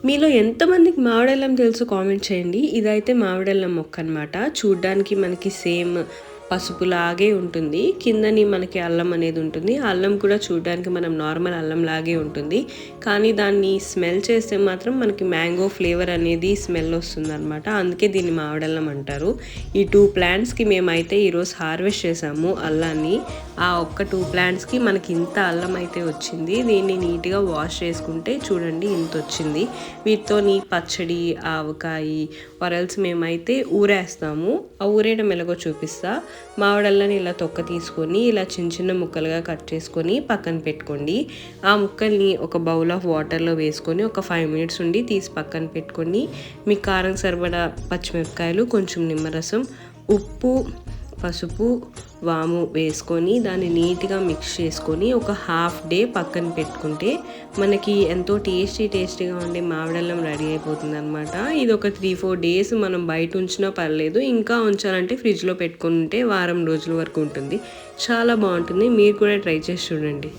మీలో ఎంతమందికి మామిడల్లం తెలుసు కామెంట్ చేయండి. ఇదైతే మామిడల్లం మొక్క అనమాట. చూడ్డానికి మనకి సేమ్ పసుపులాగే ఉంటుంది. కిందని మనకి అల్లం అనేది ఉంటుంది. అల్లం కూడా చూడ్డానికి మనం నార్మల్ అల్లం లాగే ఉంటుంది. కానీ దాన్ని స్మెల్ చేస్తే మాత్రం మనకి మ్యాంగో ఫ్లేవర్ అనేది స్మెల్ వస్తుందన్నమాట. అందుకే దీన్ని మామిడల్లం అంటారు. ఈ 2 ప్లాంట్స్కి మేమైతే ఈరోజు హార్వెస్ట్ చేసాము అల్లాన్ని. ఆ ఒక్క 2 ప్లాంట్స్కి మనకి ఇంత అల్లం అయితే వచ్చింది. దీన్ని నీట్గా వాష్ చేసుకుంటే చూడండి ఇంత వచ్చింది. వీటితోని పచ్చడి, ఆవకాయ వరల్స్ మేమైతే ఊరేస్తాము. ఆ ఊరేయడం ఎలాగో చూపిస్తా. మామిడల్లని ఇలా తొక్క తీసుకొని ఇలా చిన్న చిన్న ముక్కలుగా కట్ చేసుకొని పక్కన పెట్టుకోండి. ఆ ముక్కల్ని ఒక బౌల్ ఆఫ్ వాటర్లో వేసుకొని ఒక 5 మినిట్స్ ఉండి తీసి పక్కన పెట్టుకొని మీ కారం సరిపడా పచ్చిమిరపకాయలు, కొంచెం నిమ్మరసం, ఉప్పు, పసుపు, వాము వేసుకొని దాన్ని నీట్గా మిక్స్ చేసుకొని ఒక హాఫ్ డే పక్కన పెట్టుకుంటే మనకి ఎంతో టేస్టీగా ఉండే మామిడల్లం రెడీ అయిపోతుంది అనమాట. ఇది ఒక 3-4 డేస్ మనం బయట ఉంచినా పర్లేదు. ఇంకా ఉంచాలంటే ఫ్రిడ్జ్లో పెట్టుకుంటే వారం రోజుల వరకు ఉంటుంది. చాలా బాగుంటుంది. మీరు కూడా ట్రై చేసి చూడండి.